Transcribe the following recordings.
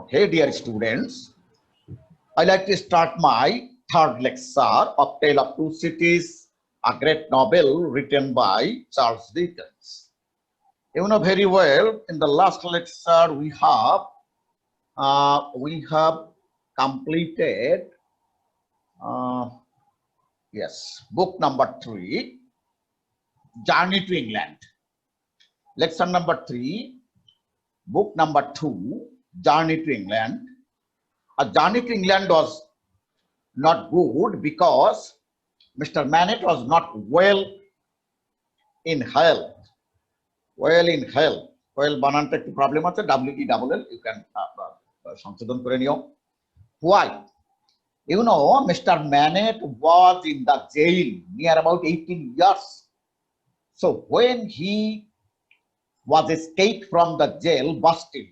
Okay, dear students, I like to start my third lecture of Tale of Two Cities, a great novel written by Charles Dickens. You know very well, in the last lecture we have completed uh, book number 3, Journey to England. Lecture number 3, book number 2, Journey to England. A journey to England was not good because Mr. Manet was not well in health. Well in health. Well বানানটা একটু problem আছে, WELL, you can সংশোধন করে নিও. Why? You know, Mr. Manet was in the jail near about 18 years. So when he was escaped from the jail, busted,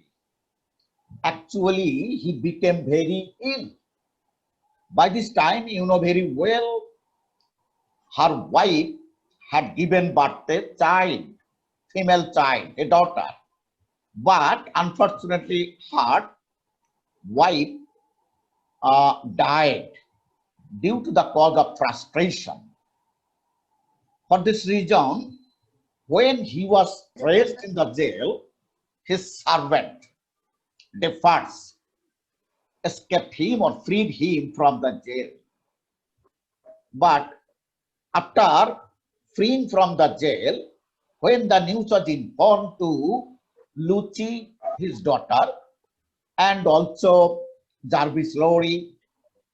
actually he became very ill. By this time, you know very well, her wife had given birth to a child, female child, a daughter. But unfortunately, her wife died due to the cause of frustration. For this reason, when he was placed in the jail, his servant, Defarge, escaped him or freed him from the jail. But after freeing from the jail, when the news was informed to Lucy, his daughter, and also Jarvis Lorry,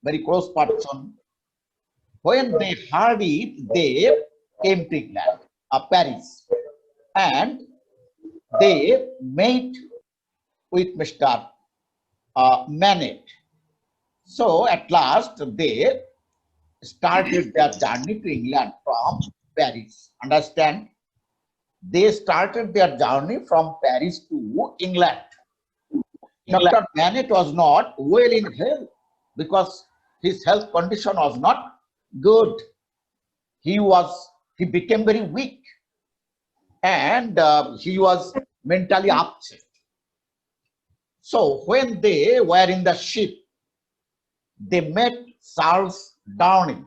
very close person, when they heard it, they came to England, Paris, and they met with Mr. Manet. So at last they started their journey to England from Paris. Understand? They started their journey from Paris to England. Dr. Manet was not well in health because his health condition was not good. He became very weak and he was mentally upset. So when they were in the ship, they met Charles Downing,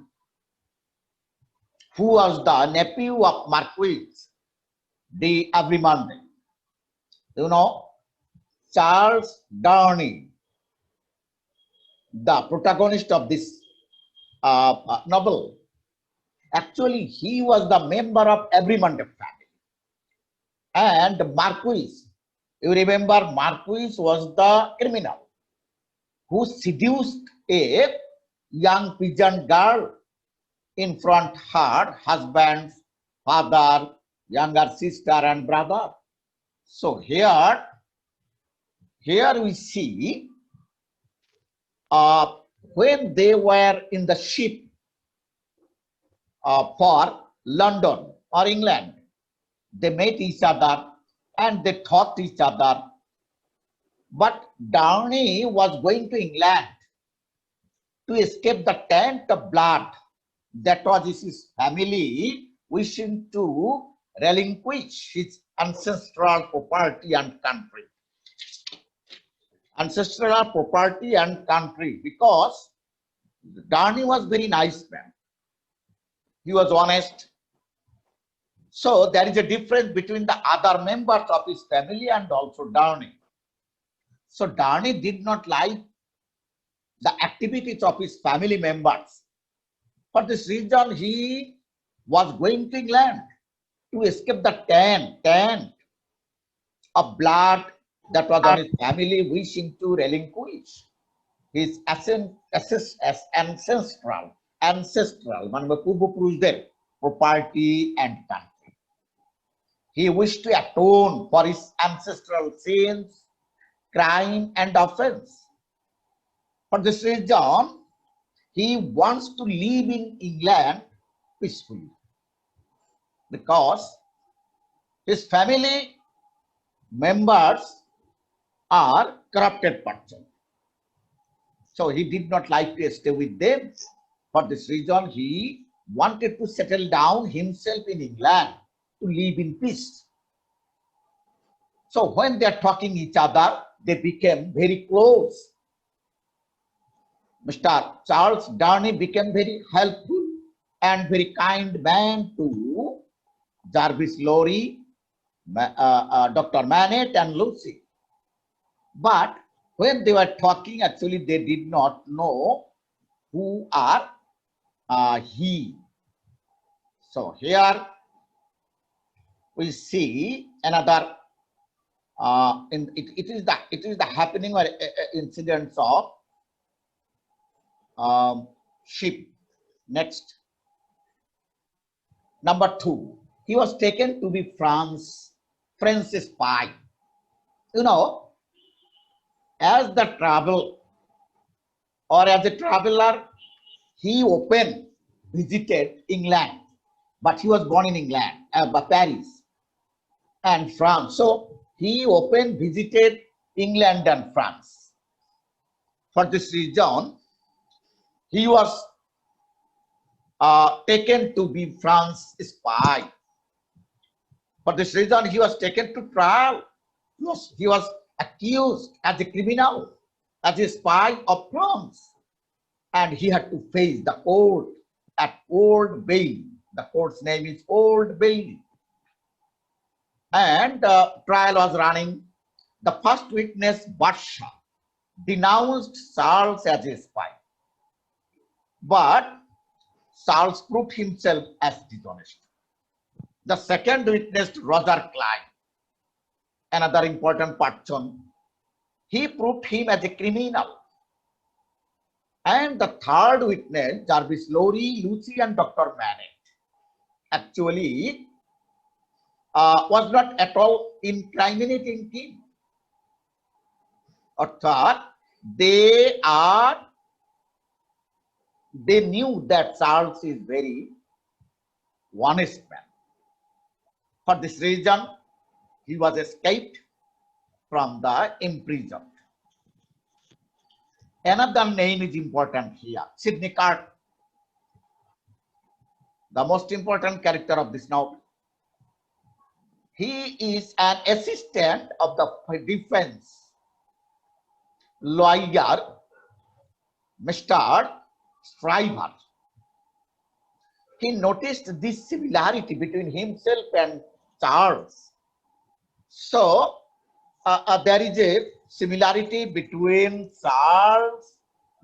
who was the nephew of Marquis de Abrimonde. You know, Charles Downing, the protagonist of this novel, actually he was the member of Abrimonde family. And Marquis, you remember, Marquis was the criminal who seduced a young peasant girl in front her husband, father, younger sister, and brother. So here we see when they were in the ship for London or England, they met each other and they talked to each other. But Downey was going to England to escape the taint of blood that was his family wishing to relinquish his ancestral property and country. Ancestral property and country, because Downey was very nice man. He was honest. So there is a difference between the other members of his family and also Downey. So Downey did not like the activities of his family members. For this reason, he was going to England to escape the taint of blood that was on his family wishing to relinquish his ancestral property and country. He wished to atone for his ancestral sins, crime, and offense. For this reason, he wants to live in England peacefully because his family members are corrupted persons. So he did not like to stay with them. For this reason, he wanted to settle down himself in England to live in peace. So when they are talking each other, they became very close. Mr. Charles Darnay became very helpful and very kind man to Jarvis Lorry, Dr. Manet, and Lucy. But when they were talking, actually, they did not know who are he. So here we see another. It is the happening or incidents of ship. Next, number 2, he was taken to be French spy. You know, as the travel or as a traveler, he often visited England, but he was born in England, Paris and France. So he often visited England and France. For this reason, he was taken to be France spy. For this reason, he was taken to trial. He was accused as a criminal, as a spy of France. And he had to face the court at Old Bailey. The court's name is Old Bailey. And the trial was running. The first witness, Barsha, denounced Charles as a spy. But Charles proved himself as dishonest. The second witness, Roger Clyde, another important person, he proved him as a criminal. And the third witness, Jarvis Lorry, Lucy, and Dr. Manet, actually was not at all incriminating him. Or they knew that Charles is very honest man. For this reason, he was escaped from the imprisonment. Another name is important here, Sidney Carton, the most important character of this novel. He is an assistant of the defense lawyer, Mr. Stryver. He noticed this similarity between himself and Charles. So there is a similarity between Charles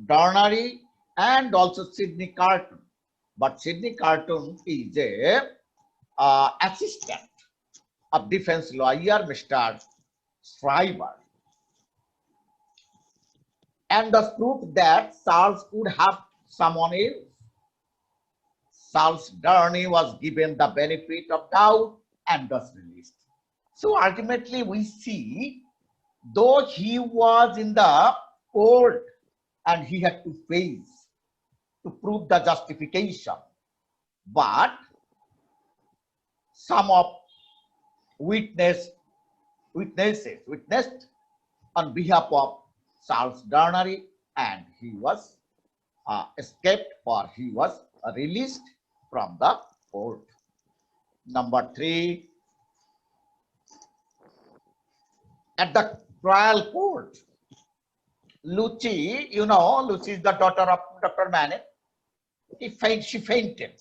Darnay and also Sidney Carton. But Sidney Carton is a assistant of defense lawyer, Mr. Stryver. And thus proved that Charles could have someone else. Charles Darnay was given the benefit of doubt and thus released. So ultimately we see, though he was in the court and he had to face to prove the justification, but some of witnessed on behalf of Charles Darnay, and he was escaped, or he was released from the court. Number 3, at the trial court, Lucy, Lucy is the daughter of Dr. Manet. She fainted.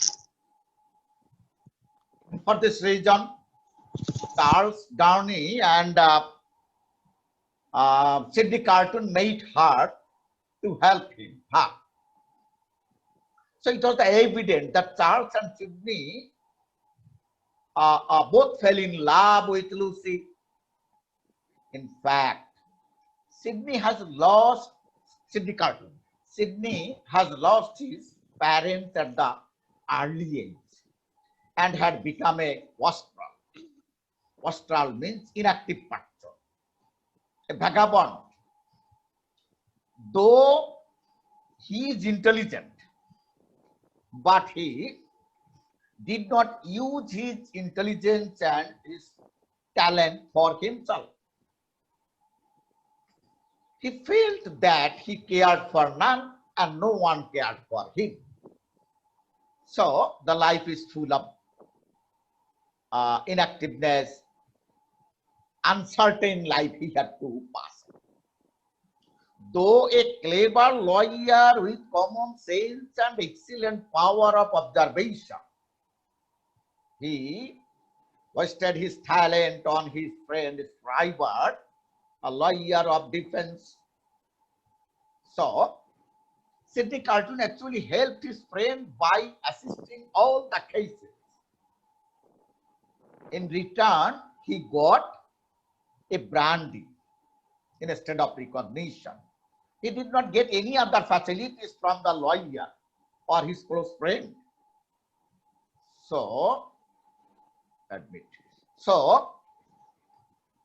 For this reason, Charles Darnay and Sidney Carton made her to help him. So it was evident that Charles and Sidney both fell in love with Lucy. In fact, Sidney has lost his parents at the early age and had become a wastrel. Wastrel means inactive person, a vagabond. Though he is intelligent, but he did not use his intelligence and his talent for himself. He felt that he cared for none and no one cared for him. So the life is full of inactiveness, uncertain life he had to pass. though a clever lawyer with common sense and excellent power of observation, he wasted his talent on his friend Schreiber, a lawyer of defense. So, Sidney Carton actually helped his friend by assisting all the cases. In return, he got a brandy instead of recognition. He did not get any other facilities from the lawyer or his close friend. So, admit. So,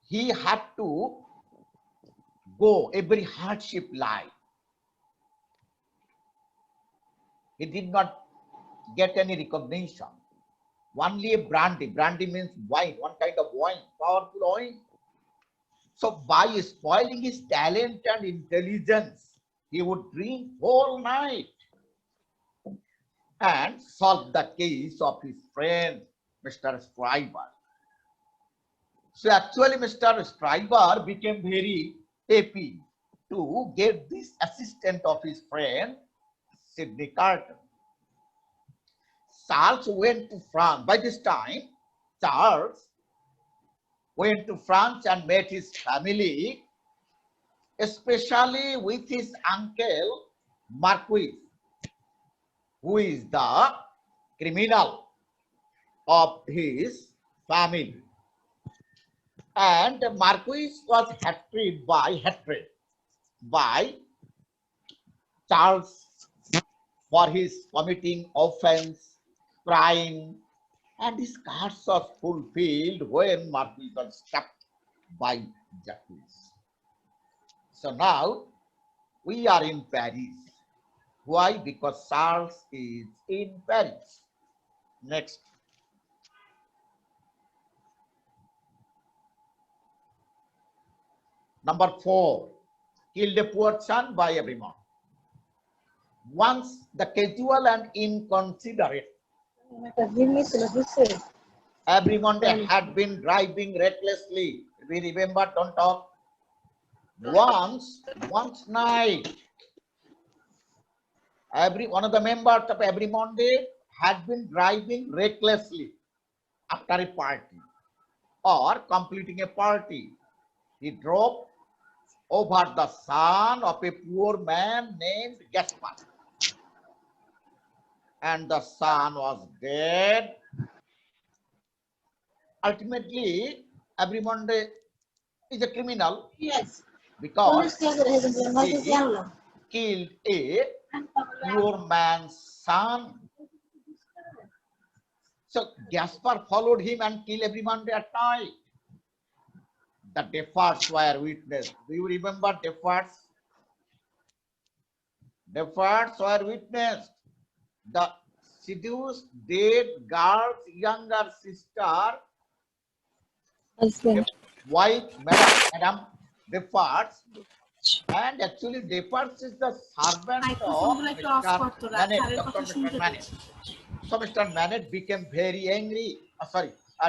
he had to go a very hardship life. He did not get any recognition. Only a brandy. Brandy means wine, one kind of wine, powerful wine. So by spoiling his talent and intelligence, he would drink whole night and solve the case of his friend, Mr. Schreiber. So actually, Mr. Schreiber became very happy to get this assistant of his friend, Sidney Carton. Charles went to France. By this time, Charles went to France and met his family, especially with his uncle Marquis, who is the criminal of his family. And Marquis was hated by Charles for his committing offense, crime, and his cards was fulfilled when Marquis was stopped by Jacques. So now we are in Paris. Why? Because Charles is in Paris. Next. Number 4, killed a poor son by everyone. Once the casual and inconsiderate Everymonde had been driving recklessly. We remember, don't talk. Once night, one of the members of Everymonde had been driving recklessly after a party or completing a party. He drove over the son of a poor man named Gaspar, and the son was dead. Ultimately, Everymonde is a criminal. Yes. Because he killed a poor man's son. So Gaspar followed him and killed Everymonde at night. The Defards were witnessed. Do you remember Defards? Defards were witnessed. The seduced dead girl's younger sister, wife, Madame Defards, and actually Defards is the servant of Mr. Manet, Dr. Mr. Manet. So Mr. Manet became very angry.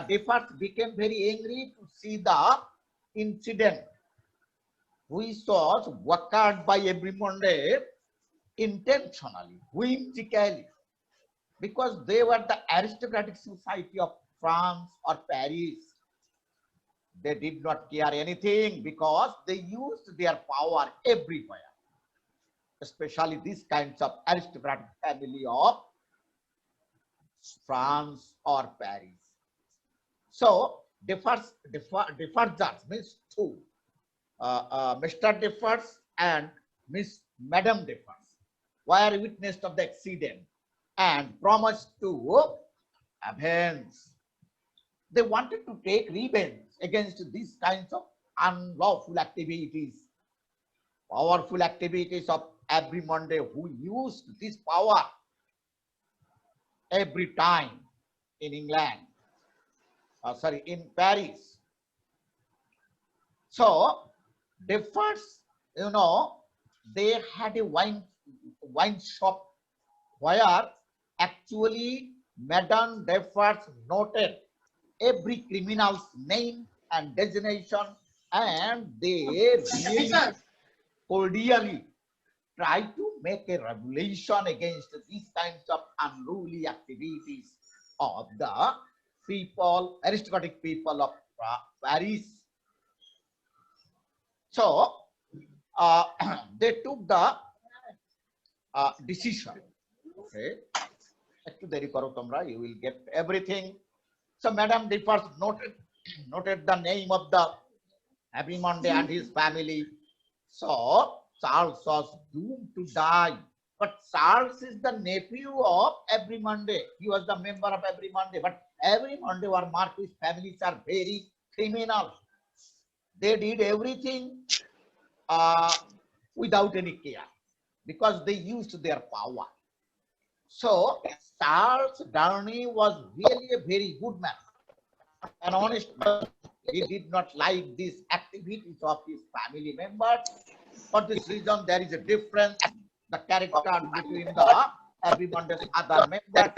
Defards became very angry to see the incident, which was occurred by Everymonde intentionally, whimsically, because they were the aristocratic society of France or Paris. They did not care anything because they used their power everywhere, especially these kinds of aristocratic family of France or Paris. So Defards means two, Mr. Defards and Miss Madame Defards were witness of the accident and promised to avenge. They wanted to take revenge against these kinds of unlawful activities, powerful activities of Everymonde, who used this power every time in England, in Paris. So Defards, they had a wine shop where actually Madame Defards noted every criminal's name and designation, and they really cordially try to make a regulation against these kinds of unruly activities of the people, aristocratic people of Paris. So they took the decision. Okay, you will get everything. So Madame Defarge noted the name of the Epaminondas and his family. So Charles was doomed to die. But Charles is the nephew of Epaminondas. He was the member of Epaminondas. But Epaminondas or Marquis families are very criminal. They did everything without any care because they used their power. So Charles Darnley was really a very good man, an honest man. He did not like these activities of his family members. For this reason, there is a difference, the character between the Epaminondas' other members.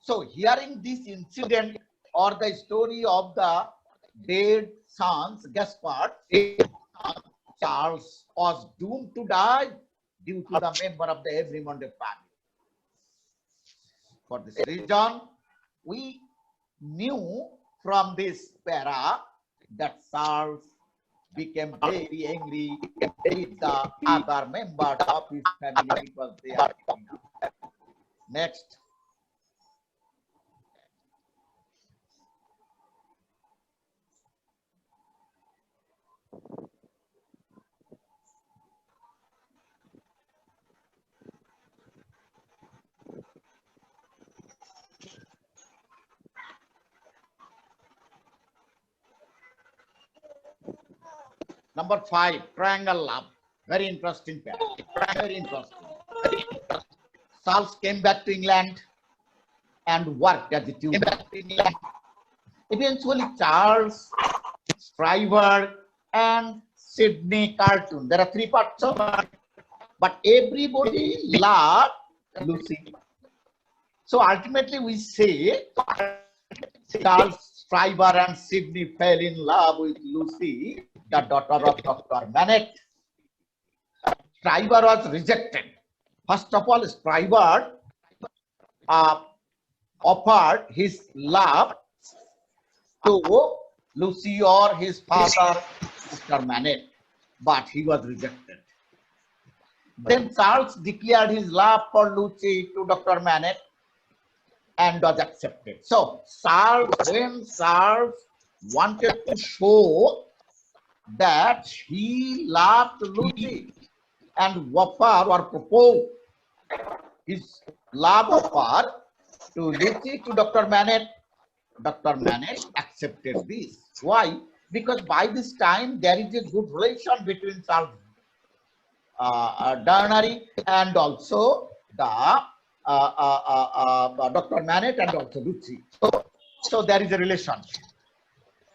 So hearing this incident or the story of the dead sons, Gaspard, Charles was doomed to die due to the member of the Epaminondas family. For this reason, we knew from this para that Charles became very angry with the other members of his family because they are criminal. Next. Number 5, triangle love. Very interesting pair. Very interesting. Charles came back to England and worked as a tutor. Eventually, Charles, Stryver, and Sidney Carton. There are 3 parts of it, but everybody loved Lucy. So ultimately, we say Charles, Stryver, and Sidney fell in love with Lucy, the daughter of Dr. Manette. Stryver was rejected. First of all, Stryver offered his love to Lucy or his father, Dr. Manette, but he was rejected. Then Charles declared his love for Lucy to Dr. Manette and was accepted. So when Charles wanted to show that he loved Lucy and offer or propose his love offer to Lucy to Dr. Manette accepted this. Why? Because by this time there is a good relation between Charles Darnley and also the Dr. Manette and also Lucy. So there is a relationship.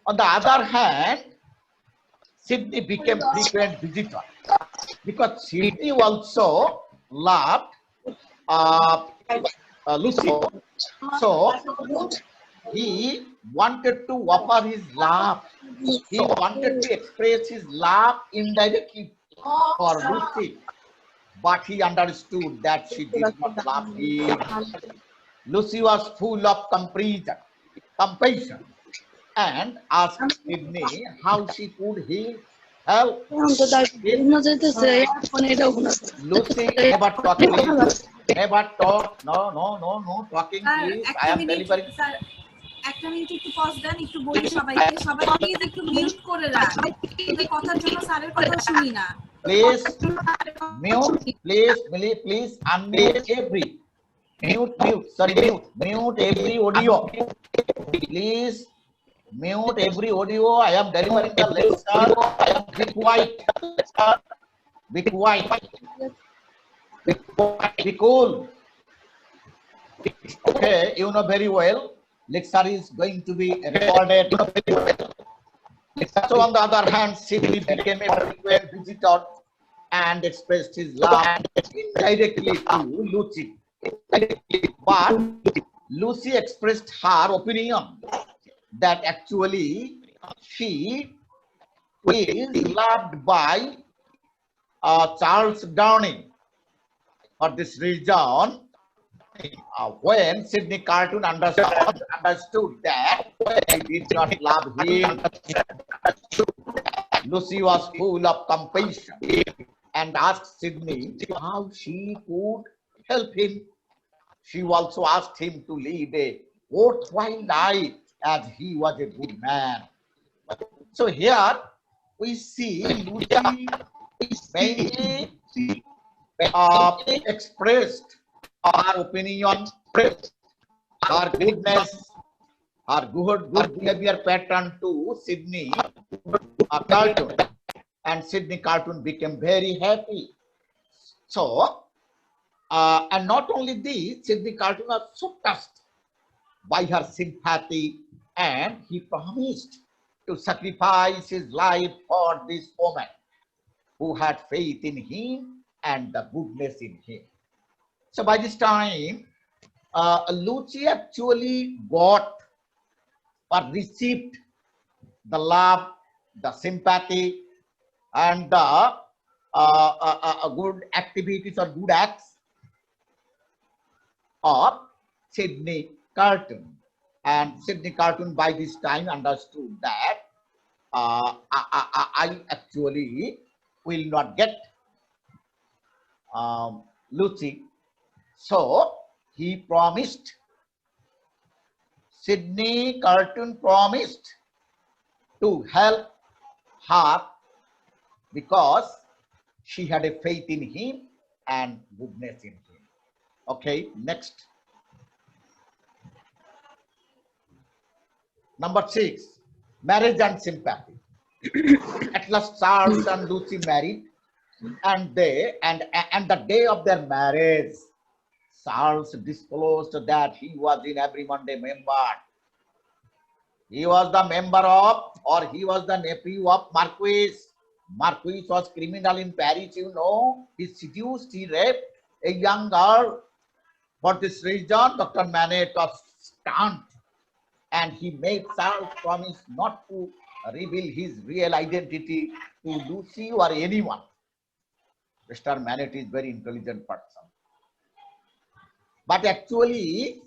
On the other hand, Sidney became frequent visitor because Sidney also loved Lucy. So he wanted to offer his love. He wanted to express his love indirectly for Lucy, but he understood that she did not love him. Lucy was full of compassion, and asked Sidney how she could help. Lucy, never talk, please. Never talk. No, talking, please. I am delivering. একটা minute একটু pause দেন, একটু বলি সবাইকে, সবাই please একটু mute করে রাখ, এই কথার জন্য স্যারের কথা শুনি না। Please mute, please unmute every. Mute every audio. Please mute every audio. I am delivering the lecture. Be quiet. Be cool. Okay, you know very well. Lecture is going to be recorded. So on the other hand, Sidney became a frequent visitor and expressed his love indirectly to Lucy. But Lucy expressed her opinion that actually she is loved by Charles Darwin. For this reason, when Sidney Cartoon understood that he did not love him, Lucy was full of compassion and asked Sidney how she could help him. She also asked him to lead a worthwhile life as he was a good man. So here we see Lucy mainly expressed her opinion, her goodness, her good behavior pattern to Sidney Cartoon, and Sidney Cartoon became very happy. So, and not only this, Sidney Cartoon was so touched by her sympathy, and he promised to sacrifice his life for this woman who had faith in him and the goodness in him. So by this time, Lucy actually got or received the love, the sympathy, and the good activities or good acts of Sidney Cartoon. And Sidney Cartoon by this time understood that I actually will not get Lucy. So he promised, Sidney Cartoon promised to help her because she had a faith in him and goodness in him. Okay, next. Number 6, marriage and sympathy. At last, Charles and Lucy married, and the day of their marriage, Charles disclosed that he was in Every Monday member. He was the member of, or he was the nephew of Marquis. Marquis was criminal in Paris, you know. He seduced, he raped a young girl. For this reason, Dr. Manet was stunned, and he made Charles promise not to reveal his real identity to Lucy or anyone. Mr. Manet is very intelligent person. But actually,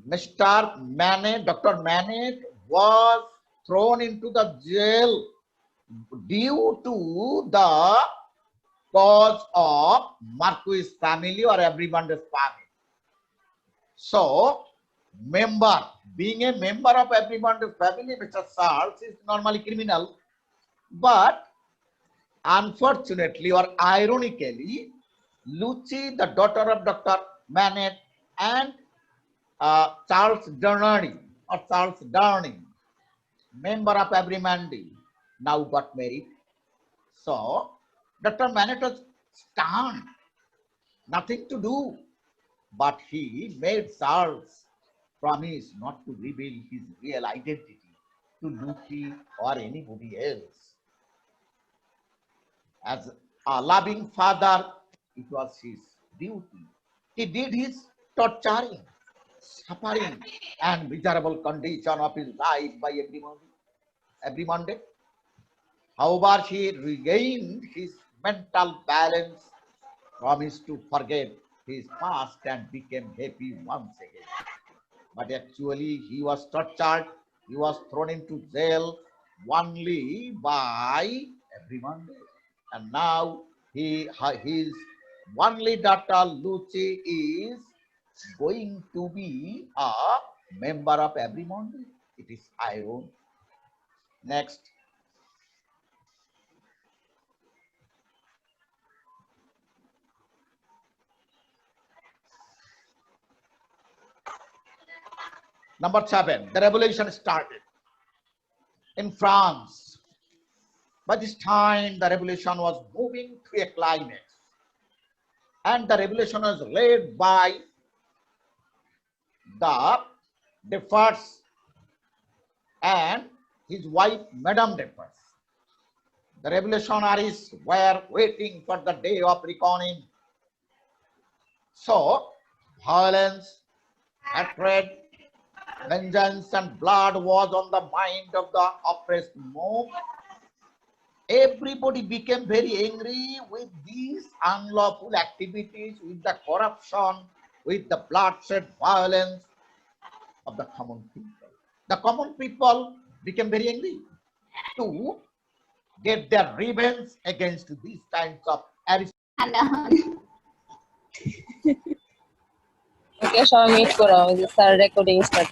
Mr. Manet, Dr. Manet was thrown into the jail due to the cause of Marquis family or Every Monday's family. So, being a member of Every Monday's family, Mr. Charles is normally criminal, but unfortunately or ironically, Lucy, the daughter of Dr. Manet, and Charles Darnley, member of Every Monday, now got married. So, Dr. Manet was stunned, nothing to do, but he made Charles promise not to reveal his real identity to Lucy or anybody else. As a loving father, it was his duty. He did his torturing, suffering, and miserable condition of his life by every Monday. However, he regained his mental balance, promised to forget his past, and became happy once again. But actually, he was tortured, he was thrown into jail only by Every Monday. And now his only daughter Lucy is going to be a member of Every Monday. It is ironic. Next. Number 7, the revolution started in France. By this time, the revolution was moving to a climax. And the revolution was led by the Defarge and his wife, Madame Defarge. The revolutionaries were waiting for the day of reckoning. So, violence, hatred, Vengeance and blood was on the mind of the oppressed mob. Everybody became very angry with these unlawful activities, with the corruption, with the bloodshed violence of the common people. The common people became very angry to get their revenge against these kinds of aristocrats. ওকে সবাই meet করো, ওই যে sir recording start.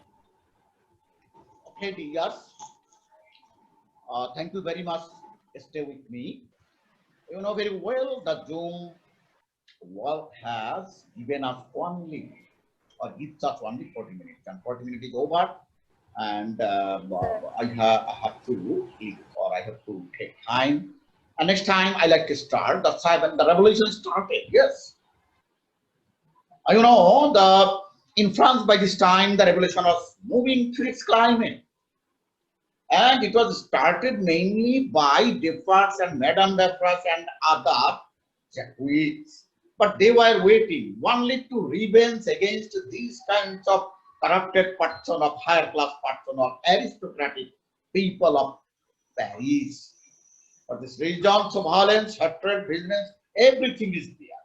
Okay, dears, thank you very much. Stay with me. You know very well the Zoom work has given us only or gives us only 40 minutes, and 40 minutes is over, and I have to leave, or I have to take time. And next time I like to start the the revolution started. Yes, you know in France by this time the revolution was moving to its climate. And it was started mainly by Defarge and Madame Defarge and other Jacques. But they were waiting only to revenge against these kinds of corrupted person of higher class person or aristocratic people of Paris. For this reason, so violence, hatred, business, everything is there.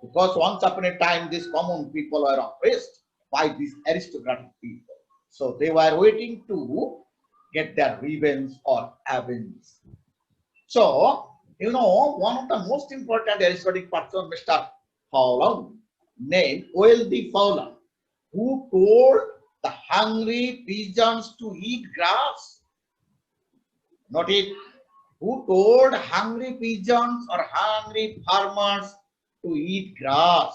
Because once upon a time, these common people were oppressed by these aristocratic people. So they were waiting to get their revenge or avenge. So, you know, one of the most important aristocratic person, Mr. Fowler, named Wealthy Fowler, who told the hungry pigeons to eat grass. Not it. Who told hungry pigeons or hungry farmers to eat grass.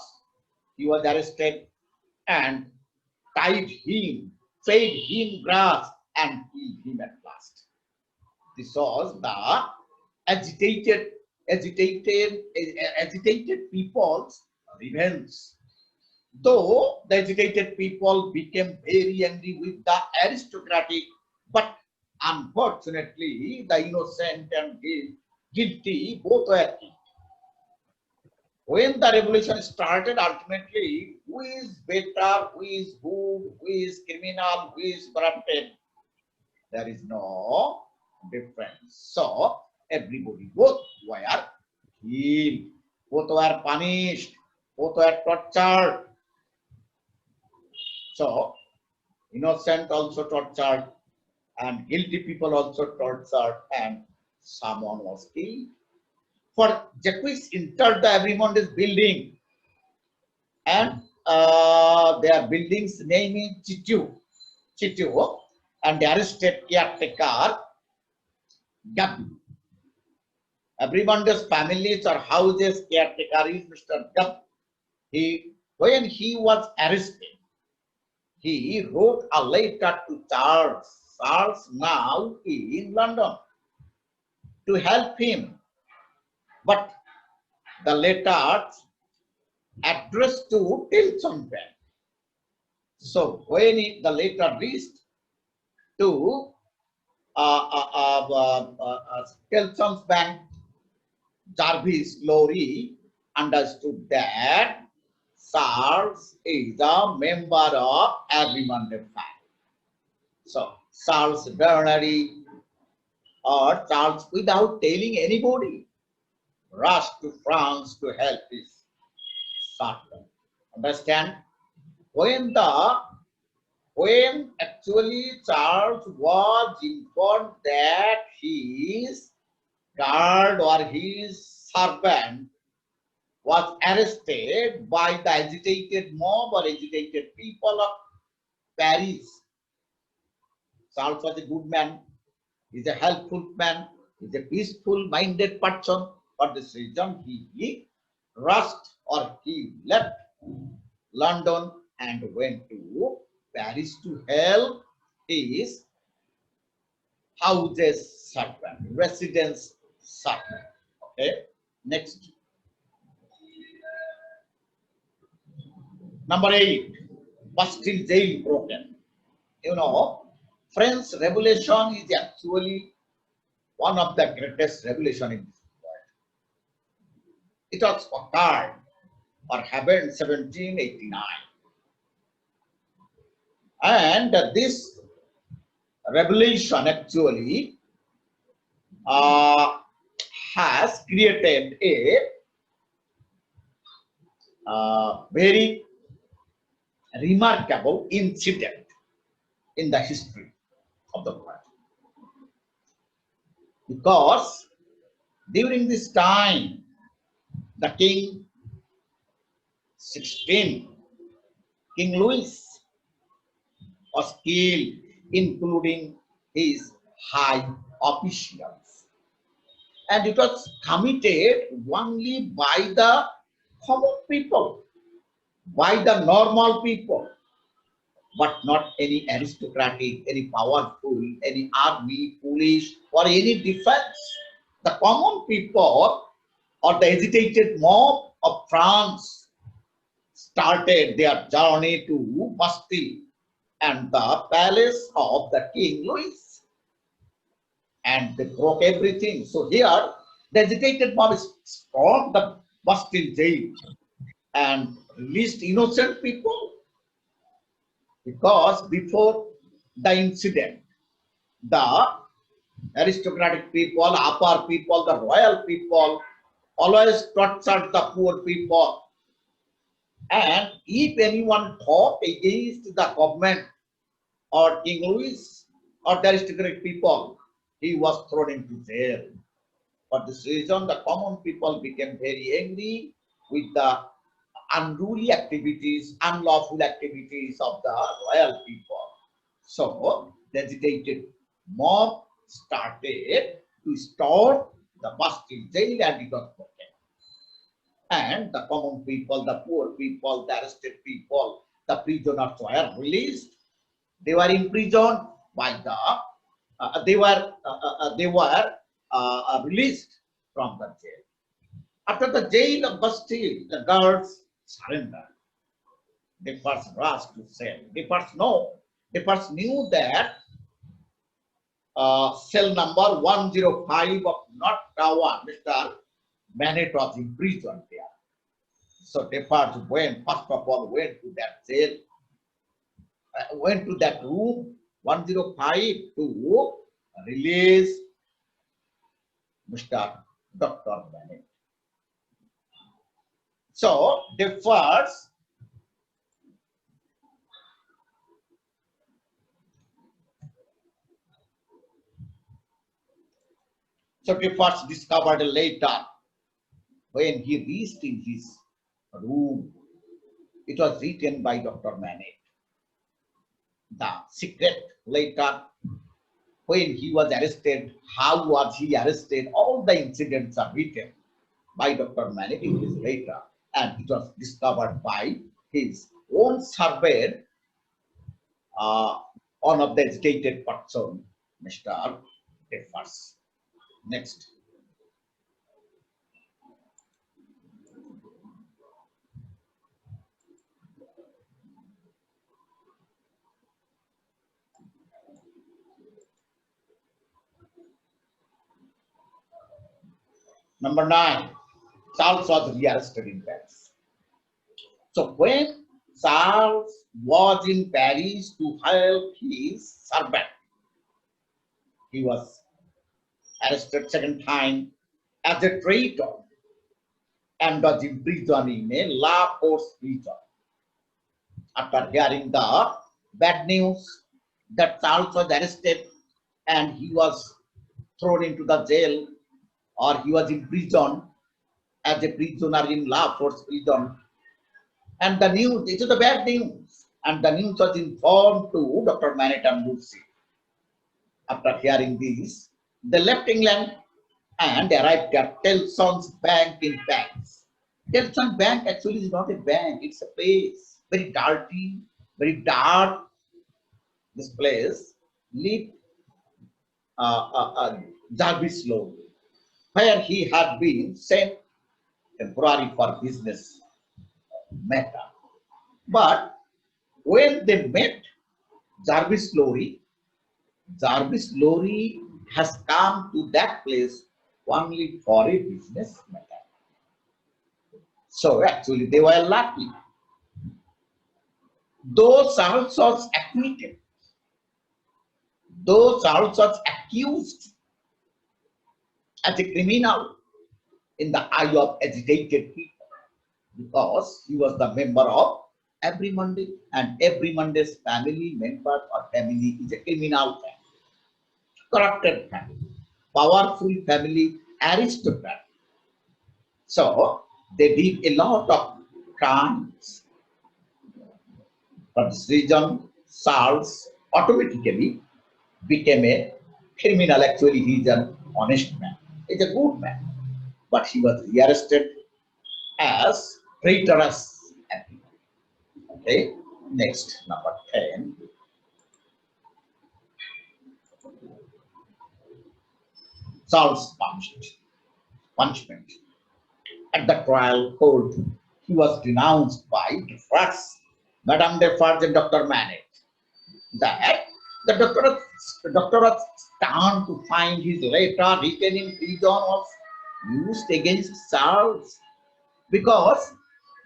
He was arrested and tied him, fed him grass, and killed him at last. This was the agitated people's revenge. Though the agitated people became very angry with the aristocratic, but unfortunately the innocent and guilty both were killed. When the revolution started, ultimately, who is better, who is good, who is criminal, who is corrupted? There is no difference. So, everybody, both were killed, both were punished, both were tortured. So, innocent also tortured, and guilty people also tortured, and someone was killed. For Jacques entered the Everymondes building, and their building's name is Chitu, and the arrested caretaker Gabi. Everymondes families or houses caretaker is Mr. Gabi. When he was arrested, he wrote a letter to Charles now in London, to help him. But the letter addressed to Tilson Bank. So when the letter reached to Tilson's Bank, Jarvis Lorry understood that Charles is a member of Everymondes family. So Charles Bernary, or Charles, without telling anybody, rushed to France to help his son. Understand? When actually Charles was informed that his guard or his servant was arrested by the agitated mob or agitated people of Paris, Charles was a good man, he's a helpful man, he's a peaceful minded person. For this reason, he rushed or he left London and went to Paris to help his houses servant, residence servant. Okay, next. Number 8, Bastille jail broken. You know, French Revolution is actually one of the greatest revolution in this world. It was occurred or happened 1789. And this revelation actually uh, has created a very remarkable incident in the history of the world. Because during this time, the King 16, King Louis, was killed, including his high officials. And it was committed only by the common people, by the normal people, but not any aristocratic, any powerful, any army, police, or any defense. The common people or the agitated mob of France started their journey to Bastille and the palace of the King Louis, and they broke everything. So here, the agitated mob stormed the Bastille jail and released innocent people, because before the incident, the aristocratic people, upper people, the royal people always tortured the poor people. And if anyone fought against the government or King Louis or the aristocratic people, he was thrown into jail. For this reason, the common people became very angry with the unruly activities, unlawful activities of the royal people. So, the agitated mob started to storm the Bastille jail, and it was broken. And the common people, the poor people, the arrested people, the prisoners were released. They were imprisoned by the, they were released from the jail. After the jail of Bastille, the guards surrendered. They first rushed to cell. They first knew that cell number 105 of North Tower, Mr. Manet was imprisoned there. So they first went, first of all, went to that jail, went to that room 105 to release Mr. Dr. Manet. So they first discovered later when he reached in his room. It was written by Dr. Manet. The secret later, when he was arrested, how was he arrested, all the incidents are written by Dr. Manet in his letter, and it was discovered by his own servant, one of the educated person, Mr. Defers. Next. Number 9, Charles was rearrested in Paris. So when Charles was in Paris to help his servant, he was arrested second time as a traitor and was imprisoned in a La Force prison. After hearing the bad news that Charles was arrested and he was thrown into the jail, or he was imprisoned as a prisoner in La Force prison, and the news, it is the bad news, and the news was informed to Dr. Manet and Lucy. After hearing this, they left England and arrived at Tellson's Bank in Paris. Tellson Bank actually is not a bank, it's a place, very dirty, very dark. This place lived Jarvis Lowe, where he had been sent temporarily for business matter. But when they met Jarvis Lorry has come to that place only for a business matter. So actually they were lucky. though Charles was acquitted, though Charles was accused as a criminal in the eye of agitated people, because he was the member of every Monday, and every Monday's family member or family is a criminal family, corrupted family, powerful family, aristocrat. So they did a lot of crimes. For this reason, Charles automatically became a criminal. Actually, he is an honest man. He's a good man. But he was arrested as traitorous. Okay, next, number 10. Charles punishment. At the trial court, he was denounced by Defarge, Madame Defarge and Dr. Manet, that the doctor was stunned to find his letter written in prison was used against Charles, because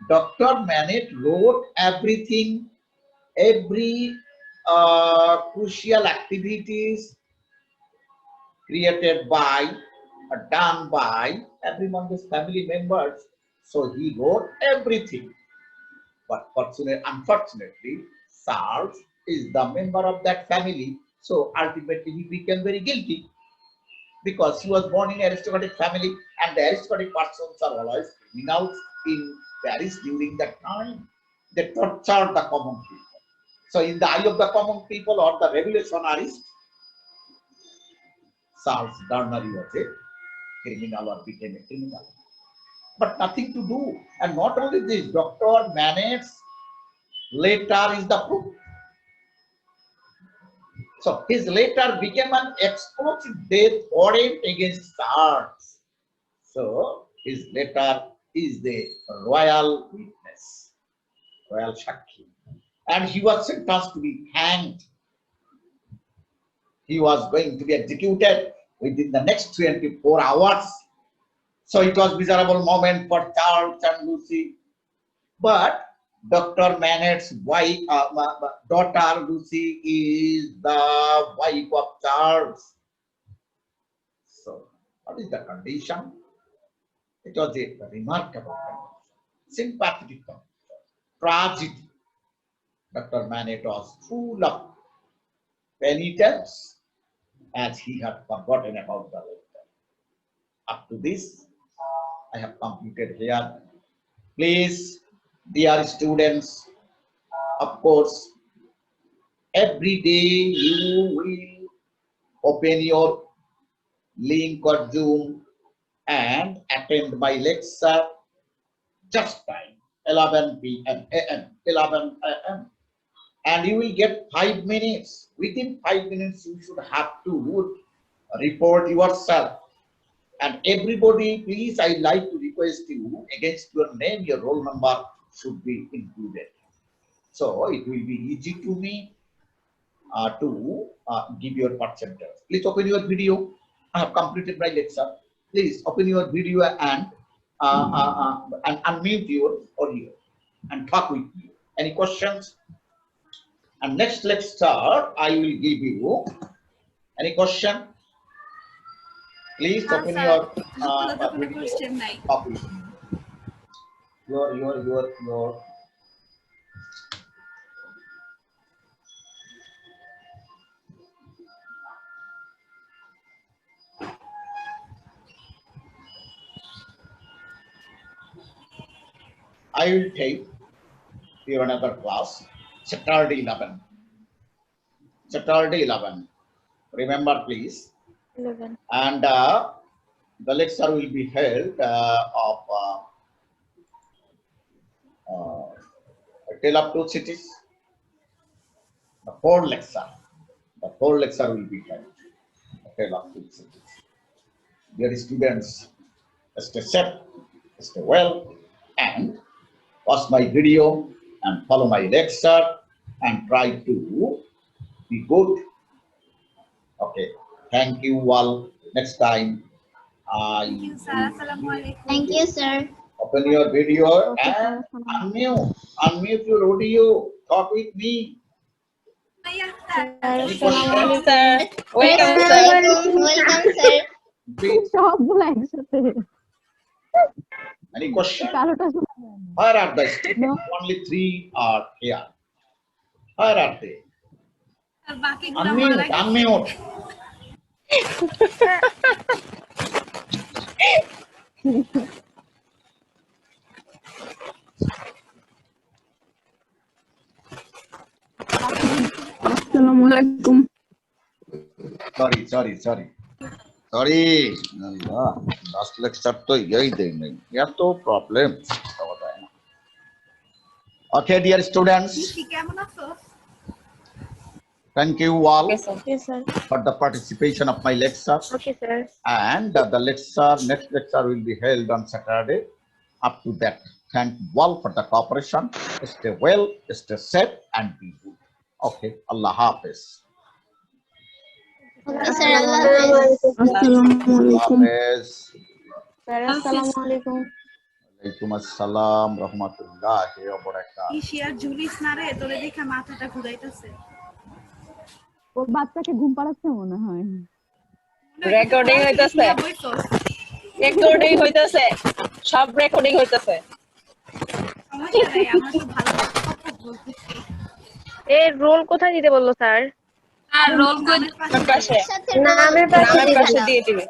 Dr. Manet wrote everything, every crucial activities created by or done by every one of his family members. So he wrote everything. But unfortunately, Charles is the member of that family. So ultimately he became very guilty, because he was born in an aristocratic family, and the aristocratic persons are always criminals in Paris during that time. They tortured the common people. So in the eye of the common people or the revolutionaries, Charles Darnley was a criminal or became a criminal. But nothing to do. And not only this, Dr. Manet's letter is the proof. So his letter became an explosive death warrant against Charles. So his letter is the royal witness, royal Shakhi. And he was sentenced to be hanged. He was going to be executed within the next 24 hours. So it was a miserable moment for Charles and Lucy. But Dr. Manet's wife, daughter Lucy is the wife of Charles. So what is the condition? It was a remarkable condition, sympathetic condition, tragedy. Dr. Manet was full of penitence, as he had forgotten about the letter. Up to this, I have completed here. Please, dear students, of course, every day you will open your link or Zoom and attend my lecture just time, 11 p.m. 11 a.m. And you will get 5 minutes. Within 5 minutes, you should have to report yourself. And everybody, please, I like to request you, against your name, your roll number should be included. So it will be easy to me to give your percentage. Please open your video. I have completed my lecture. Please open your video and unmute your audio and talk with me. Any questions? And next lecture, I will give you. Any question? Please open your video. question নাই Talk with me. Your I will take your another class, Saturday 11. Saturday 11. Remember, please. 11. And the lecture will be held of Tale of Two Cities. The whole lecture will be held. Tale of Two Cities. Dear students, stay safe, stay well, and watch my video and follow my lecture and try to be good. Okay. Thank you all. Next time, Thank you, sir. Assalamualaikum. Thank you, sir. open your video and unmute your audio. talk with me. ভাইয়া, sir. Any question? Sir welcome sir welcome sir Please. সবগুলো একসাথে Any question? কারোটা শোনা যায় না। Where are the students? Only 3 are here. Where are they? আর বাকিগুলো মারা গেছে। Unmute. আসসালামু আলাইকুম। Sorry. Sorry. Allah, last lecture तो यही देंगे यार तो प्रॉब्लम होता है ना. Okay, dear students, কি কেমন আছো? thank you all okay sir okay sir for the participation of my lecture. Okay sir And the next lecture will be held on Saturday. Up to that, thank you all for the cooperation. Stay well, stay safe, and be good. Okay, Allah Hafiz. Okay sir আল্লাহ হাফেজ আসসালামু Allah আলাইকুম। Hafiz. Sir আসসালামু আলাইকুম Alaikum assalam, rahmatullahi wa barakatuh. ইশিয়ার ঝুলিস না রে, তোরে দেখা মাথাটা ঘুরাইতেছে। ও বাচ্চাকে ঘুম পাড়াচ্ছে মনে হয়। রেকর্ডিং হইতাছে রেকর্ডিং হইতাছে সব রেকর্ডিং হইতাছে সমস্যা নাই, আমরা তো ভালো কথা বলতেছি। এর রোল কোথায় দিতে বললো স্যার? আর রোল কই আমার পাশে নামের পাশে নামের পাশে দিলাম দিয়ে দিবে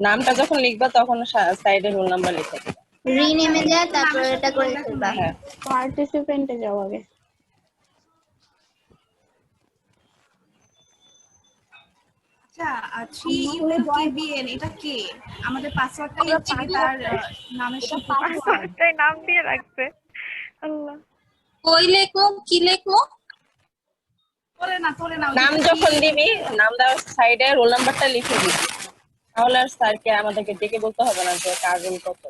নামটা যখন লিখবা তখন সাইডে রোল নাম্বার লিখে দিবে রিনেমে যা তারপর এটা করে ফেলবা হ্যাঁ পার্টিসিপেন্টে যাও আগে। আচ্ছা, 3ULKBN এটা কে? আমাদের পাসওয়ার্ডটা লিখছি কি তার নামের সাথে? পাসওয়ার্ডটাই নাম দিয়ে রাখছে। আল্লাহ কই লেখো কি লেখো তোরে না ওই নাম যে যখন দিবি নাম দেওয়ার সাইডে রোল নাম্বারটা লিখে দিবি তাহলে আর স্যারকে আমাদেরকে ডেকে বলতে হবে না যে কার রোল কত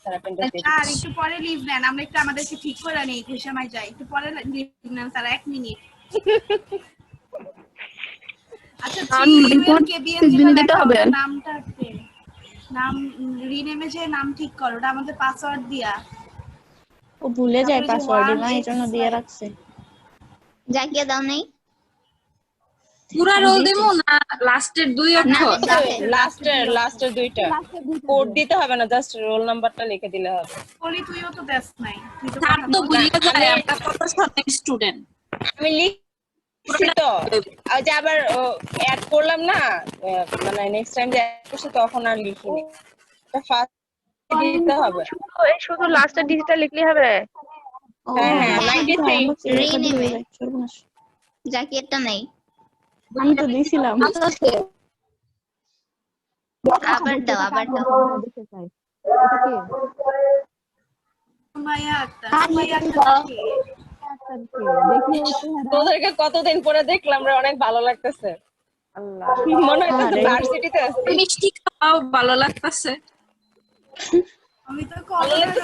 স্যার অ্যাটেন্ডেন্স দিয়ে আর একটু পরে লিভ নেন, আমরা একটু আমাদেরকে ঠিক করে নেই, ঘুষামাই যাই, একটু পরে লিভ নেন স্যার, 1 মিনিট। আচ্ছা, 3ULKBN যেটা দিতে হবে। লেখা, নামটা কে? নাম রিনেমে যে নাম ঠিক করো, ওটা আমাদের পাসওয়ার্ড দিয়া। ও ভুলে যায় তারপরে যে পাসওয়ার্ড one না এই জন্য is দিয়ে like- রাখছে। জাকিয়া দাও নেই পুরা রোল দেবো না লাস্টের 2 অক্ষর? লাস্টের দুইটা কোড দিতে হবে না জাস্ট রোল নাম্বারটা লিখে দিলে হবে বলি তুইও তো ব্যস্ত নাই, তুই তো স্যার কথা তো বল। ভুলে যায়, আমরা কত সালের স্টুডেন্ট। আমি লিখছি তো ওই যে আবার অ্যাড করলাম না মানে নেক্সট টাইম যে অ্যাড করছি তখন আর লিখিনি এটা ফার্স্ট দিতে হবে এই শুধু লাস্টের ডিজিটটা লিখলে হবে। হ্যাঁ 93 রিনেমে জাকিয়ারটা নাই আমি তো দিছিলাম। আবার দাও দেখতে চাই। এটা কে? সুমাইয়া আক্তার কে? আক্তার কে? দেখি ওর চেহারা। তোদেরকে কতদিন পরে দেখলাম রে অনেক ভালো লাগতেছে আল্লাহ মনে হইতেছে ভার্সিটিতে আছি মিষ্টি খাওয়াও ভালো লাগতেছে। আমি তো কলেজে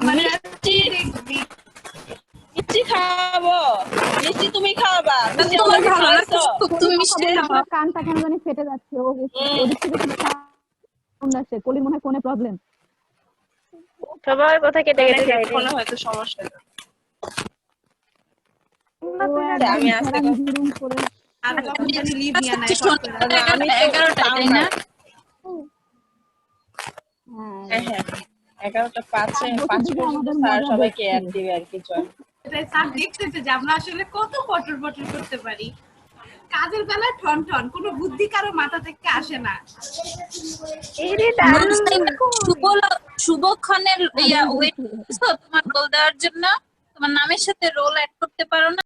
মানে দেখবি মিষ্টি খাওয়াবো মিষ্টি তুমি খাওয়াবা মিষ্টি তোমার আমাকে ভালো খাওয়াইছো লাগতেছে খুব, তুমি মিষ্টি খাওয়াও। আমার কানটা কেন জানি ফেটে যাচ্ছে। ওদিক থেকে কিছু সাউন্ড আসছে। কলির মনে হয় ফোনে প্রবলেম। সবার কথা কেটে কেটে যায়। ফোনে হয়তো সমস্যা আমি আসতে করে আর কখন জানি লিভ নিয়ে নেয় শোনো, ফট করে। আমি তো 11টা তাই না? হ্যাঁ 11টা 5 পর্যন্ত স্যার সবাইকে অ্যাড দিবে আর কি জয়েন এটাই স্যার দেখতেছে যে আমরা আসলে কত পটর করতে পারি। কাজের বেলায় ঠন ঠন, কোনো বুদ্ধি কারো মাথা থেকে আসে না। শুভক্ষণের ওয়েট তোমার রোল দেওয়ার জন্য, তোমার নামের সাথে রোল অ্যাড করতে পারো না?